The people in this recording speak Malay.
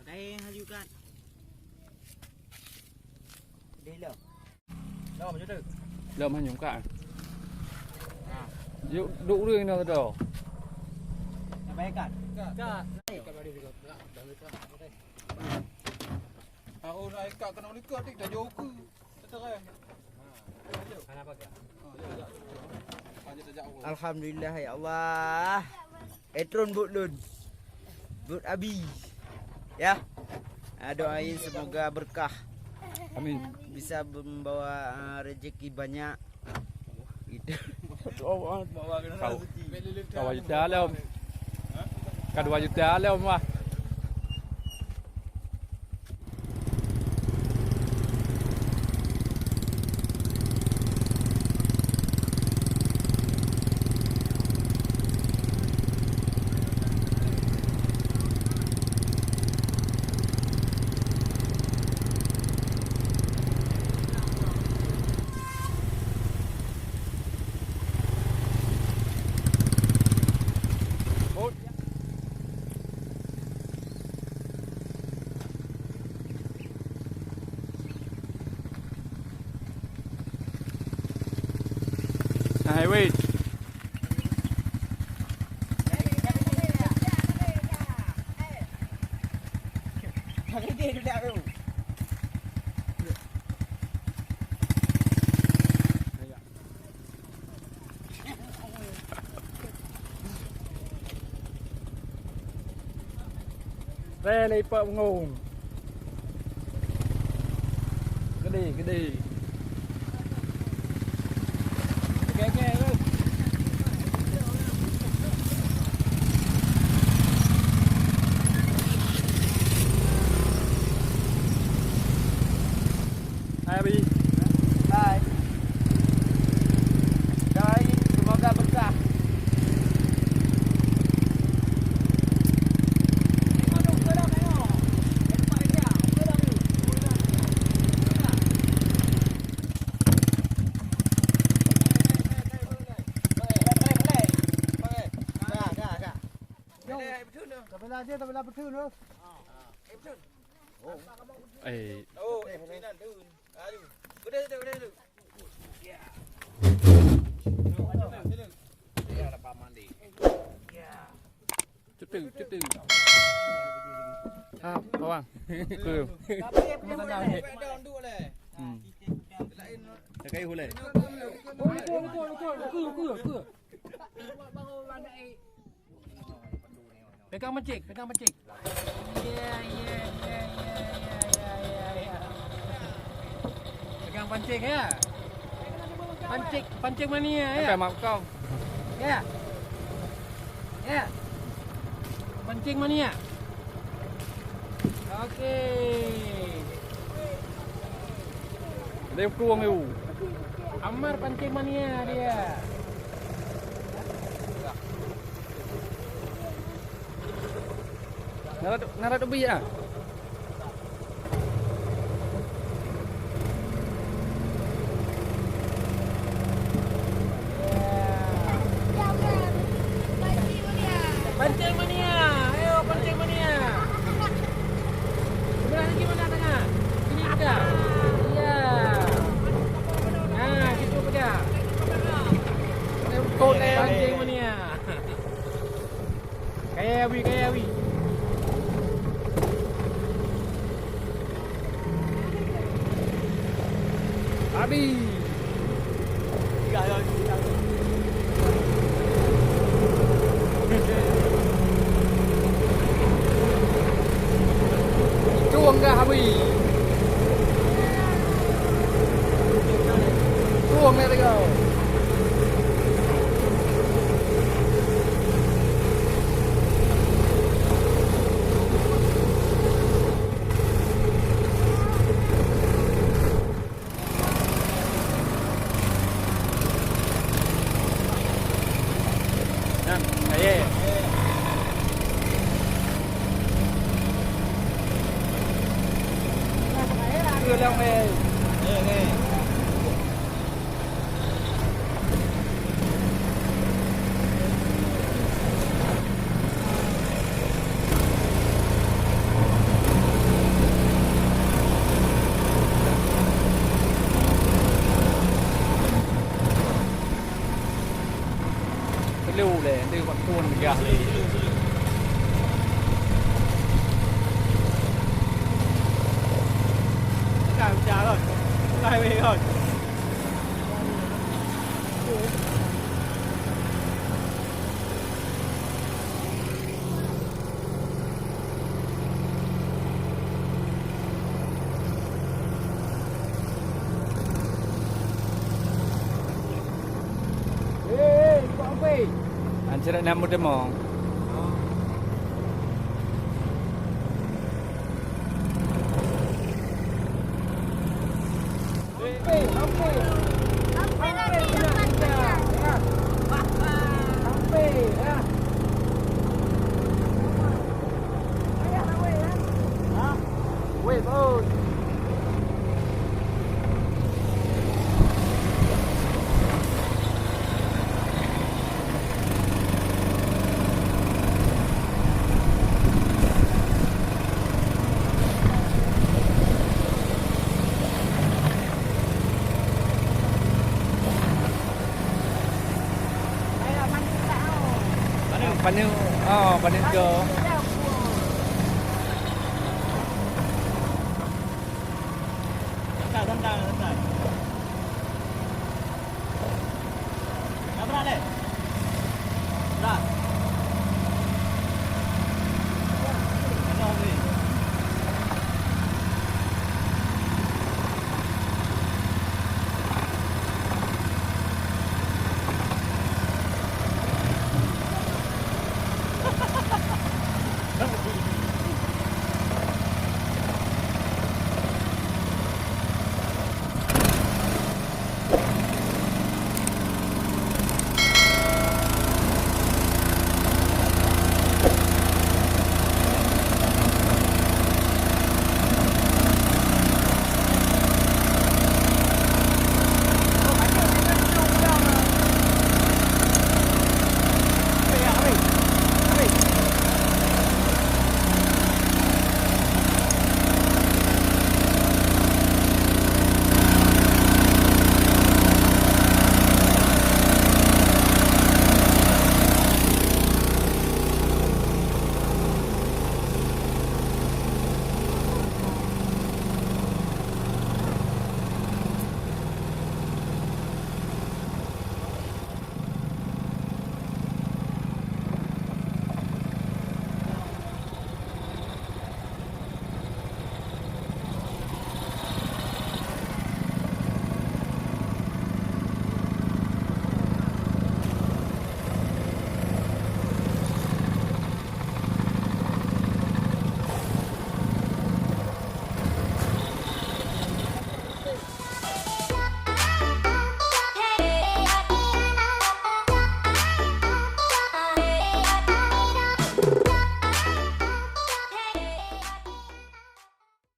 Đây hajukan. Đi lho. Đâu mà chứ. Lượm hay nhúng cạn. Đủ đưa nó rồi. Bé cạn. Oh, naik kat kena dekat ni dah jauh ke. Terai. Alhamdulillah ya Allah. Etron Budlun. Bud Abi. Ya. Doain semoga berkah. Amin. Bisa membawa rezeki banyak. Gitu. Kau juta lah. Kau 2 juta lah mah. Highway. Re này bợ ngồn. Cái đi. Cái Hai Abi. Hai. Doain semoga berkah. Tabela betul tu. Oh, chút từ. À, các bạn. Cứ. Cái hú lệ. Cứ. Pegang mencik. Yeah. Pegang pancing ya. Pancing mania ya. Sampai mak kau. Ya. Pancing mania. Okey. Dia keluang tu. Amar pancing mania dia. Narat ubi ah. Pancing mania. Ayo pancing mania. Sebelah lagi mana tengah? Ini ada. Iya. Nah, gitu saja. Kau pancing mania. Kayak Abi. Abi. Chuông ra Abi. Chuông này đây go. Đưa leo về. leu le, dia buat pun megah le. Cả trả rồi. Lại về rồi. Anjir nak muda mong. Wait, oh. Panen, panen ke. Santai. Dah berat deh. Dah.